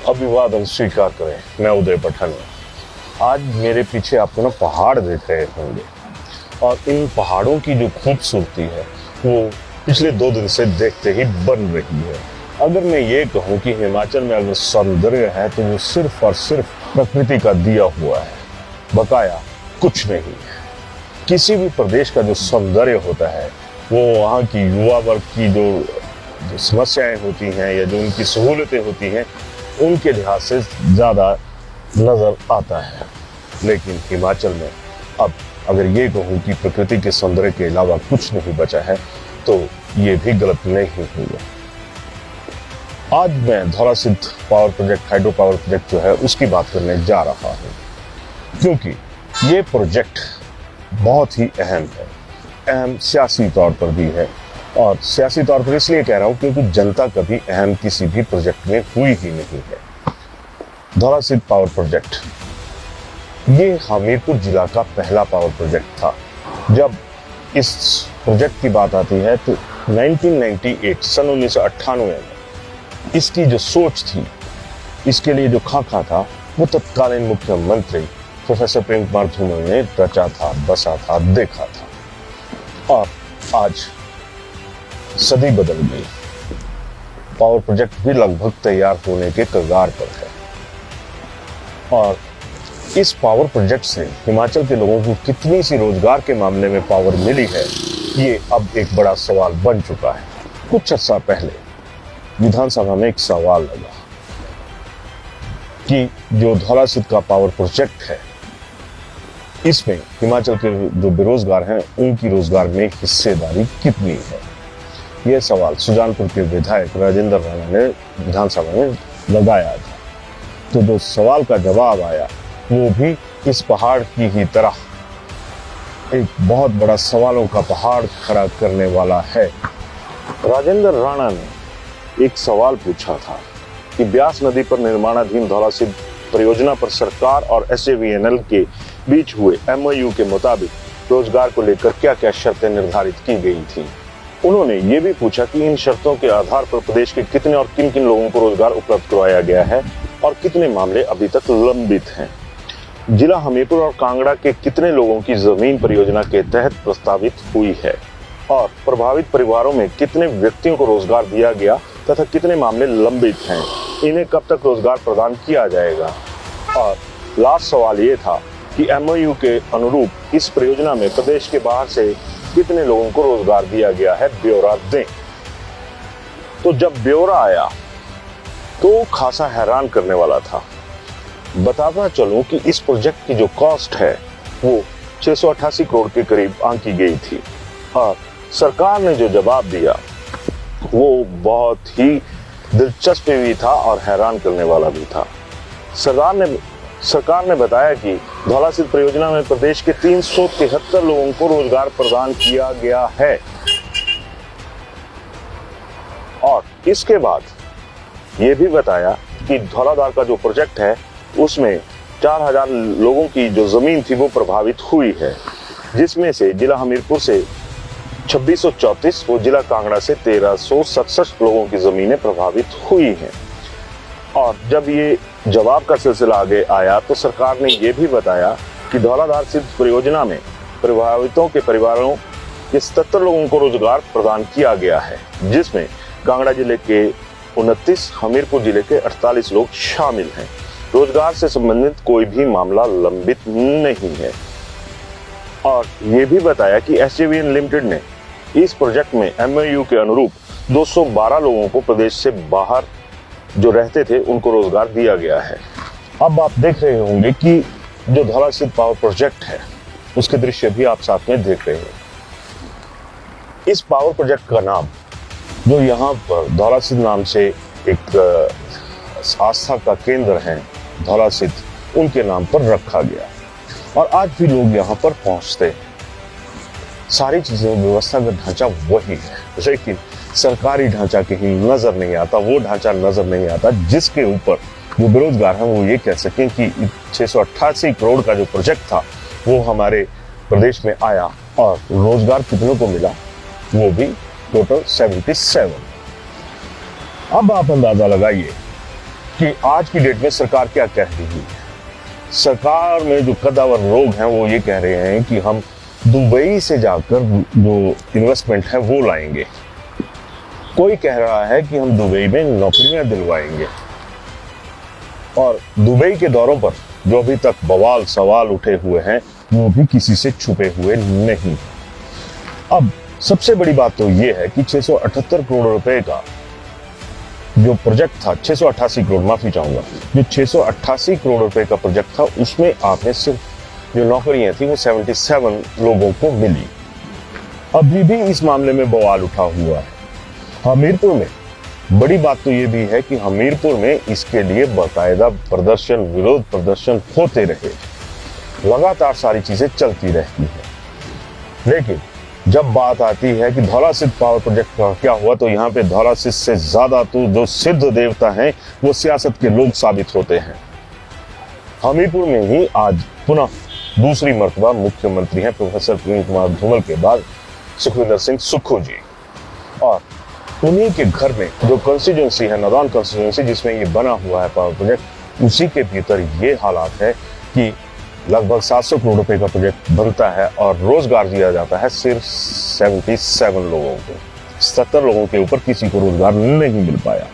अभिवादन स्वीकार करें। मैं उदय पठान। आज मेरे पीछे आपको ना पहाड़ दिख रहे होंगे और इन पहाड़ों की जो खूबसूरती है वो पिछले 2 दिन से देखते ही बन रही है। अगर मैं ये कहूँ कि हिमाचल में अगर सौंदर्य है तो वो सिर्फ और सिर्फ प्रकृति का दिया हुआ है, बकाया कुछ नहीं है। किसी भी प्रदेश का जो सौंदर्य होता है वो वहाँ की युवा वर्ग की जो समस्याएं होती हैं या जो उनकी सहूलतें होती हैं उनके लिहाज से ज़्यादा नज़र आता है। लेकिन हिमाचल में अब अगर ये कहूँ कि प्रकृति के सौंदर्य के अलावा कुछ नहीं बचा है तो ये भी गलत नहीं होगा। आज मैं Dhaulasidh power project, hydro power project जो है उसकी बात करने जा रहा हूँ, क्योंकि ये प्रोजेक्ट बहुत ही अहम है। अहम सियासी तौर पर भी है, और सियासी तौर पर इसलिए कह रहा हूँ क्योंकि जनता कभी अहम किसी भी प्रोजेक्ट में हुई ही नहीं है। धौलासिद्ध पावर प्रोजेक्ट ये हमीरपुर जिला का पहला पावर प्रोजेक्ट था। जब इस प्रोजेक्ट की बात आती है तो 1998 सन 1998 में इसकी जो सोच थी, इसके लिए जो खाका था, वो तत्कालीन मुख्यमंत्री प्रोफेसर प्रेम कुमार धूमल ने रचा था, बसा था, देखा था। और आज सदी बदल गई, पावर प्रोजेक्ट भी लगभग तैयार होने के कगार पर है। और इस पावर प्रोजेक्ट से हिमाचल के लोगों को कितनी सी रोजगार के मामले में पावर मिली है, ये अब एक बड़ा सवाल बन चुका है। कुछ अर्सा पहले विधानसभा में एक सवाल लगा कि जो धौलासिद्ध का पावर प्रोजेक्ट है इसमें हिमाचल के जो बेरोजगार हैं उनकी रोजगार में हिस्सेदारी कितनी है। यह सवाल सुजानपुर के विधायक राजेंद्र राणा ने विधानसभा में लगाया था। तो जो सवाल का जवाब आया वो भी इस पहाड़ की ही तरह एक बहुत बड़ा सवालों का पहाड़ खड़ा करने वाला है। राजेंद्र राणा ने एक सवाल पूछा था कि ब्यास नदी पर निर्माणाधीन धौलासिद्ध परियोजना पर सरकार और SJVN के बीच हुए MOU के मुताबिक रोजगार को लेकर क्या क्या शर्तें निर्धारित की गई थी। उन्होंने ये भी पूछा कि इन शर्तों के आधार पर प्रदेश के कितने और किन किन लोगों को रोजगार उपलब्ध करवाया गया है और कितने मामले अभी तक लंबित हैं। जिला हमीरपुर और कांगड़ा के कितने लोगों की जमीन परियोजना के तहत प्रस्तावित हुई है और प्रभावित परिवारों में कितने व्यक्तियों को रोजगार दिया गया तथा कितने मामले लंबित हैं, इन्हें कब तक रोजगार प्रदान किया जाएगा। और लास्ट सवाल ये था कि MOU के अनुरूप इस परियोजना में प्रदेश के बाहर से कितने लोगों को रोजगार दिया गया है, ब्यौरा दें। तो जब ब्यौरा आया तो खासा हैरान करने वाला था। बताता चलूं कि इस प्रोजेक्ट की जो कॉस्ट है वो 688 करोड़ के करीब आंकी गई थी, और सरकार ने जो जवाब दिया वो बहुत ही दिलचस्प भी था और हैरान करने वाला भी था। सरकार ने बताया कि धौलासिद्ध परियोजना में प्रदेश के 373 लोगों को रोजगार प्रदान किया गया है, और इसके बाद ये भी बताया कि धौलाधार का जो प्रोजेक्ट है उसमें 4000 लोगों की जो जमीन थी वो प्रभावित हुई है, जिसमें से जिला हमीरपुर से 2634 वो जिला कांगड़ा से 1367 लोगों की जमीनें प्रभावित हुई हैं। और जब ये जवाब का सिलसिला आगे आया तो सरकार ने ये भी बताया कि धौलाधार सिद्ध परियोजना में प्रभावितों के परिवारों के 77 लोगों को रोजगार प्रदान किया गया है, जिसमें कांगड़ा जिले के 29, हमीरपुर जिले के 48 लोग शामिल हैं। रोजगार से संबंधित कोई भी मामला लंबित नहीं है। और ये भी बताया कि SJVN लिमिटेड ने इस प्रोजेक्ट में MOU के अनुरूप 212 लोगों को प्रदेश से बाहर जो रहते थे उनको रोजगार दिया गया है। अब आप देख रहे होंगे कि जो धौलासिद्ध पावर प्रोजेक्ट है उसके दृश्य भी आप साथ में देख रहे हैं। इस पावर प्रोजेक्ट का नाम जो यहाँ पर धौलासिद्ध नाम से एक आस्था का केंद्र है धौलासिद्ध, उनके नाम पर रखा गया, और आज भी लोग यहाँ पर पहुँचते हैं। सारी चीजें, व्यवस्थागत ढांचा वही है, लेकिन सरकारी ढांचा कहीं नजर नहीं आता। वो ढांचा नजर नहीं आता जिसके ऊपर जो बेरोजगार हैं वो ये कह सकें कि 688 करोड़ का जो प्रोजेक्ट था वो हमारे प्रदेश में आया, और रोजगार कितनों को मिला वो भी टोटल 77। अब आप अंदाजा लगाइए कि आज की डेट में सरकार क्या कह रही है। सरकार में जो कद्दावर लोग हैं वो ये कह रहे हैं कि हम दुबई से जाकर जो इन्वेस्टमेंट है वो लाएंगे। कोई कह रहा है कि हम दुबई में नौकरियां दिलवाएंगे। और दुबई के दौरों पर जो अभी तक बवाल सवाल उठे हुए हैं वो भी किसी से छुपे हुए नहीं। अब सबसे बड़ी बात तो ये है कि 678 करोड़ रुपए का जो प्रोजेक्ट था, 688 करोड़, माफी चाहूंगा, जो 688 करोड़ रुपए का प्रोजेक्ट था उसमें आपने सिर्फ जो नौकरियां थी वो 77 लोगों को मिली। अभी भी इस मामले में बवाल उठा हुआ है। हमीरपुर में बड़ी बात तो ये भी है कि हमीरपुर में इसके लिए बाकायदा प्रदर्शन, विरोध प्रदर्शन होते रहे, लगातार सारी चीजें चलती रहती है। लेकिन जब बात आती है कि धौला सिद्ध पावर प्रोजेक्ट का क्या हुआ, तो यहाँ पे धौला सिद्ध से ज्यादा तो जो सिद्ध देवता हैं वो सियासत के लोग साबित होते हैं। हमीरपुर में ही आज पुनः दूसरी मर्तबा मुख्यमंत्री हैं प्रोफेसर प्रेम कुमार धूमल के बाद सुखविंदर सिंह सुक्खू जी, और उन्हीं के घर में जो कॉन्स्टिट्यूंसी है, नादौन कॉन्स्टिट्यूंसी, जिसमें ये बना हुआ है पावर प्रोजेक्ट, उसी के भीतर ये हालात है कि लगभग 700 करोड़ रुपए का प्रोजेक्ट बनता है और रोजगार दिया जाता है सिर्फ 77 लोगों को। 70 लोगों के ऊपर किसी को रोजगार नहीं मिल पाया,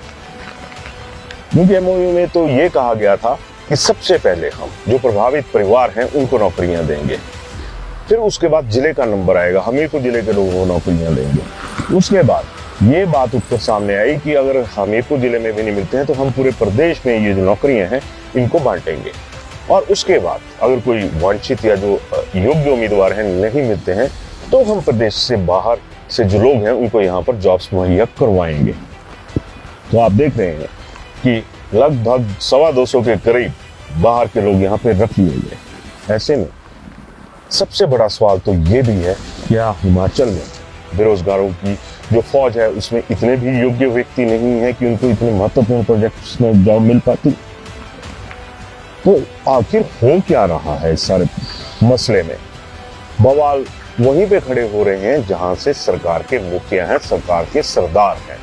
क्योंकि एमओयू में तो ये कहा गया था कि सबसे पहले हम जो प्रभावित परिवार हैं उनको नौकरियां देंगे, फिर उसके बाद जिले का नंबर आएगा, हमीरपुर जिले के लोगों को नौकरियां देंगे। उसके बाद ये बात उठकर सामने आई कि अगर हमीरपुर जिले में भी नहीं मिलते हैं तो हम पूरे प्रदेश में ये जो नौकरियां हैं इनको बांटेंगे, और उसके बाद अगर कोई वांछित या जो योग्य उम्मीदवार हैं नहीं मिलते हैं तो हम प्रदेश से बाहर से जो लोग हैं उनको यहाँ पर जॉब्स मुहैया करवाएंगे। तो आप देख रहे हैं कि लगभग 225 के करीब बाहर के लोग यहाँ पे रख लिए गए। ऐसे में सबसे बड़ा सवाल तो ये भी है, क्या हिमाचल में बेरोजगारों की जो फौज है उसमें इतने भी योग्य व्यक्ति नहीं है कि उनको इतने महत्वपूर्ण प्रोजेक्ट्स में जॉब मिल पाती? तो आखिर हो क्या रहा है इस सारे मसले में? बवाल वहीं पे खड़े हो रहे हैं जहां से सरकार के मुखिया हैं, सरकार के सरदार हैं।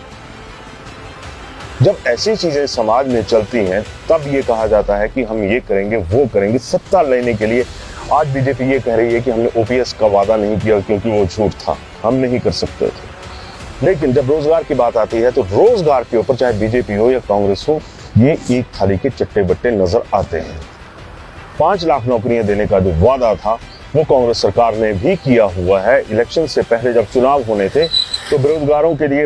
जब ऐसी चीजें समाज में चलती हैं तब ये कहा जाता है कि हम ये करेंगे वो करेंगे सत्ता लेने के लिए। आज बीजेपी ये कह रही है कि हमने ओपीएस का वादा नहीं किया क्योंकि वो झूठ था, हम नहीं कर सकते थे। लेकिन जब रोजगार की बात आती है तो रोजगार के ऊपर चाहे बीजेपी हो या कांग्रेस हो, ये एक थाली के चट्टे बट्टे नजर आते हैं। 5 लाख नौकरियां देने का जो वादा था वो कांग्रेस सरकार ने भी किया हुआ है। इलेक्शन से पहले जब चुनाव होने थे तो बेरोजगारों के लिए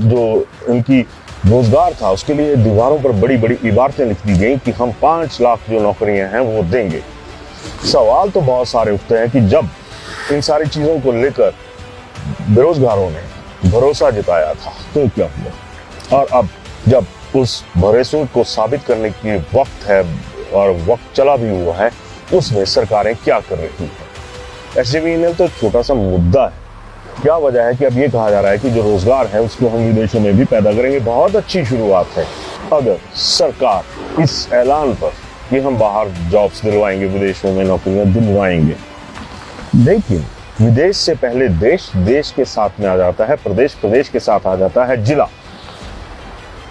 जो उनकी रोजगार था उसके लिए दीवारों पर बड़ी बड़ी इबारतें लिख दी गई कि हम 5 लाख जो नौकरियां हैं वो देंगे। सवाल तो बहुत सारे उठते हैं कि जब इन सारी चीजों को लेकर बेरोजगारों ने भरोसा जताया था तो क्या हुआ, और अब जब उस भरोसे को साबित करने की वक्त है और वक्त चला भी हुआ है, उसमें सरकारें क्या कर रही हैं? एसजेवीएनएल तो छोटा सा मुद्दा है। क्या वजह है कि अब ये कहा जा रहा है कि जो रोजगार है उसको हम विदेशों में भी पैदा करेंगे। बहुत अच्छी शुरुआत है अगर सरकार इस ऐलान पर कि हम बाहर जॉब्स दिलवाएंगे, विदेशों में नौकरियां दिलवाएंगे, लेकिन विदेश से पहले देश, देश के साथ में आ जाता है प्रदेश, प्रदेश के साथ आ जाता है जिला।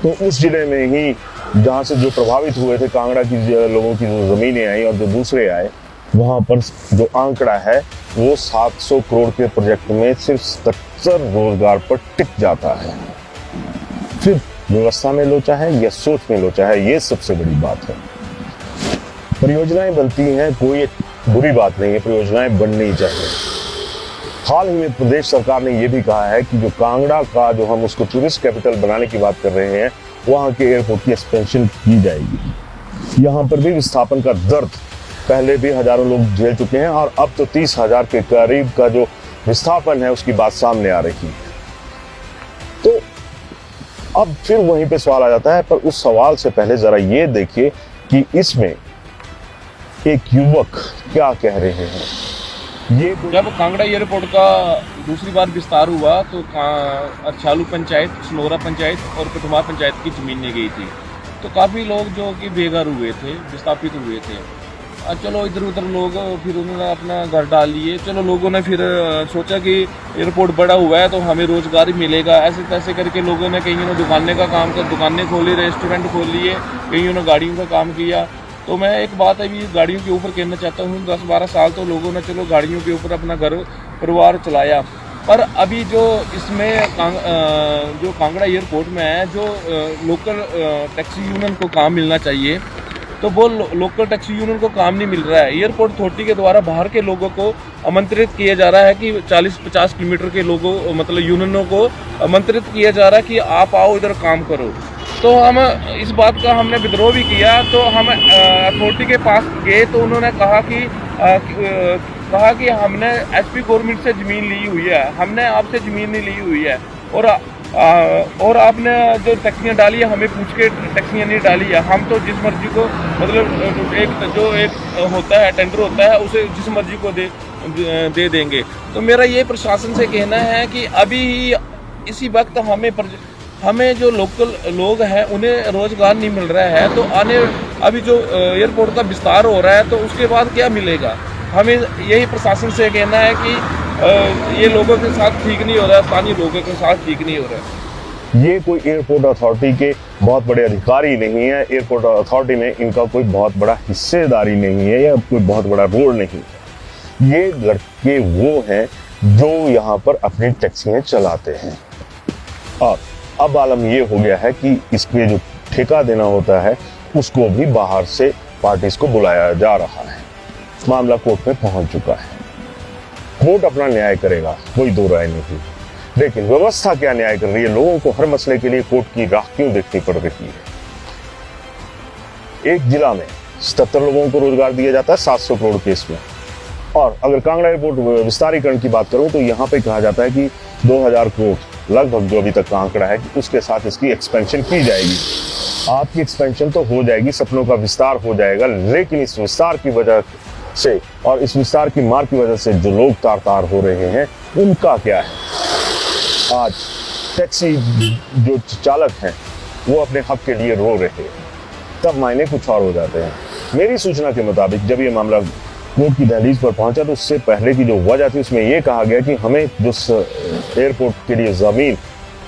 तो उस जिले में ही जहां से जो प्रभावित हुए थे, कांगड़ा की लोगों की जो जमीनें आई और जो दूसरे आए, वहां पर जो आंकड़ा है वो 700 करोड़ के प्रोजेक्ट में सिर्फ 77 रोजगार पर टिक जाता है। फिर व्यवस्था में लोचा है या सोच में लोचा है, ये सबसे बड़ी बात है। परियोजनाएं बनती हैं, कोई बुरी बात नहीं है, परियोजनाएं बननी चाहिए। हाल ही में प्रदेश सरकार ने यह भी कहा है कि जो कांगड़ा का जो हम उसको टूरिस्ट कैपिटल बनाने की बात कर रहे हैं, वहां के एयरपोर्ट की एक्सपेंशन की जाएगी। यहां पर भी विस्थापन का दर्द पहले भी हजारों लोग झेल चुके हैं और अब तो 30,000 के करीब का जो विस्थापन है उसकी बात सामने आ रही है। तो अब फिर वहीं पे सवाल आ जाता है, पर उस सवाल से पहले जरा ये देखिए कि इसमें एक युवक क्या कह रहे हैं। ये जब कांगड़ा एयरपोर्ट का दूसरी बार विस्तार हुआ तो अरछालू पंचायत, सनोरा पंचायत और कठुमा पंचायत की जमीनें गई थी, तो काफ़ी लोग जो कि बेघर हुए थे, विस्थापित हुए थे। चलो इधर उधर लोग फिर उन्होंने अपना घर डाल लिए। चलो लोगों ने फिर सोचा कि एयरपोर्ट बड़ा हुआ है तो हमें रोज़गार मिलेगा, ऐसे तैसे करके लोगों ने कईयों ने दुकानें खोली, रेस्टोरेंट खोल लिए, कईयों ने गाड़ियों का काम किया। तो मैं एक बात अभी गाड़ियों के ऊपर कहना चाहता हूँ, 10-12 साल तो लोगों ने चलो गाड़ियों के ऊपर अपना घर परिवार चलाया, पर अभी जो इसमें जो कांगड़ा एयरपोर्ट में है, जो लोकल टैक्सी यूनियन को काम मिलना चाहिए तो वो लोकल टैक्सी यूनियन को काम नहीं मिल रहा है। एयरपोर्ट अथॉरिटी के द्वारा बाहर के लोगों को आमंत्रित किया जा रहा है कि 40-50 किलोमीटर के लोगों मतलब यूनियनों को आमंत्रित किया जा रहा है कि आप आओ इधर काम करो। तो हम इस बात का हमने विद्रोह भी किया। तो हम अथॉरिटी के पास गए तो उन्होंने कहा कि हमने एचपी गवर्नमेंट से ज़मीन ली हुई है, हमने आपसे ज़मीन नहीं ली हुई है, और आपने जो टैक्सियाँ डाली है हमें पूछ के टैक्सियाँ नहीं डाली है। हम तो जिस मर्जी को मतलब एक होता है टेंडर होता है उसे जिस मर्जी को दे देंगे। तो मेरा ये प्रशासन से कहना है कि अभी इसी वक्त हमें जो लोकल लोग हैं उन्हें रोज़गार नहीं मिल रहा है, तो अभी जो एयरपोर्ट का विस्तार हो रहा है तो उसके बाद क्या मिलेगा। हमें यही प्रशासन से कहना है कि ये लोगों के साथ ठीक नहीं हो रहा है, स्थानीय लोगों के साथ ठीक नहीं हो रहा है। ये कोई एयरपोर्ट अथॉरिटी के बहुत बड़े अधिकारी नहीं है, एयरपोर्ट अथॉरिटी में इनका कोई बहुत बड़ा हिस्सेदारी नहीं है या कोई बहुत बड़ा रोल नहीं है। ये लड़के वो हैं जो यहाँ पर अपनी टैक्सियाँ चलाते हैं, और अब आलम ये हो गया है कि इसके जो ठेका देना होता है उसको भी बाहर से पार्टीज को बुलाया जा रहा है। मामला कोर्ट में पहुंच चुका है, कोर्ट अपना न्याय करेगा, कोई दो राय नहीं। लेकिन व्यवस्था क्या न्याय कर रही है? लोगों को हर मसले के लिए कोर्ट की राह क्यों देखनी पड़ रही है? एक जिला में 77 लोगों को रोजगार दिया जाता है 700 करोड़ केस में, और अगर कांगड़ा एयरपोर्ट विस्तारीकरण की बात करूं तो यहाँ पे कहा जाता है कि 2000 करोड़ लगभग जो अभी तक का आंकड़ा है कि उसके साथ इसकी एक्सपेंशन की जाएगी। आपकी एक्सपेंशन तो हो जाएगी, सपनों का विस्तार हो जाएगा, लेकिन इस विस्तार की वजह से और इस विस्तार की मार की वजह से जो लोग तार हो रहे हैं उनका क्या है? आज टैक्सी जो चालक हैं वो अपने हक के लिए रो रहे हैं, तब मायने कुछ और हो जाते हैं। मेरी सूचना के मुताबिक जब ये मामला कोर्ट की दहलीज पर पहुंचा तो उससे पहले की जो वजह थी उसमें ये कहा गया कि हमें जो एयरपोर्ट के लिए जमीन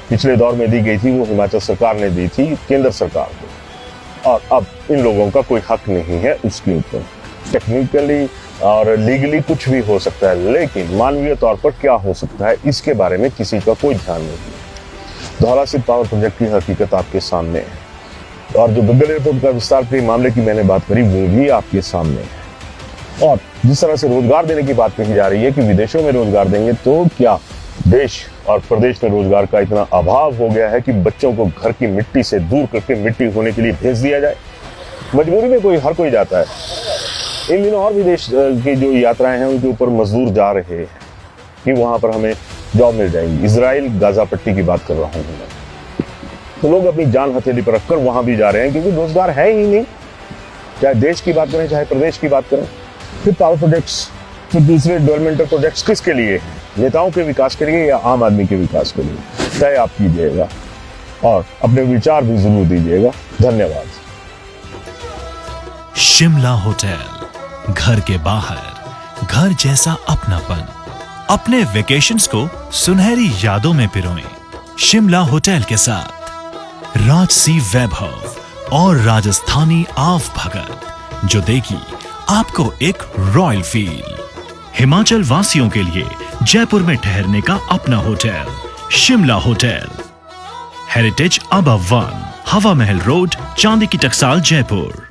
पिछले दौर में दी गई थी वो हिमाचल सरकार ने दी थी केंद्र सरकार को, और अब इन लोगों का कोई हक नहीं है उसके ऊपर। टेक्निकली और लीगली कुछ भी हो सकता है, लेकिन मानवीय तौर पर क्या हो सकता है इसके बारे में किसी का कोई ध्यान नहीं। धौला सिद्ध पावर प्रोजेक्ट की हकीकत आपके सामने है, और जो गग्गल एयरपोर्ट का विस्तार के मामले की मैंने बात करी वो भी आपके सामने है। और जिस तरह से रोजगार देने की बात कही जा रही है कि विदेशों में रोजगार देंगे, तो क्या देश और प्रदेश में रोजगार का इतना अभाव हो गया है कि बच्चों को घर की मिट्टी से दूर करके मिट्टी होने के लिए भेज दिया जाए? मजबूरी में हर कोई जाता है। इन दिनों और विदेश की जो यात्राएं हैं उनके ऊपर मजदूर जा रहे हैं कि वहां पर हमें जॉब मिल जाएगी। इजराइल गाजा पट्टी की बात कर रहा हूं मैं, तो लोग अपनी जान हथेली पर रखकर वहां भी जा रहे हैं क्योंकि रोजगार है ही नहीं। चाहे देश की बात करें चाहे प्रदेश की बात करें, फिर पावर प्रोजेक्ट्स, फिर दूसरे डेवलपमेंटल प्रोजेक्ट्स किसके लिए हैं? नेताओं के विकास के लिए या आम आदमी के विकास के लिए? तय आप कीजिएगा और अपने विचार भी जरूर दीजिएगा। धन्यवाद। शिमला होटल, घर के बाहर घर जैसा अपनापन। अपने वेकेशंस को सुनहरी यादों में पिरोएं शिमला होटल के साथ। राजसी वैभव और राजस्थानी आव भगत जो देगी आपको एक रॉयल फील। हिमाचल वासियों के लिए जयपुर में ठहरने का अपना hotel Shimla hotel. Heritage above 1, हवा महल रोड, चांदी की टकसाल, जयपुर।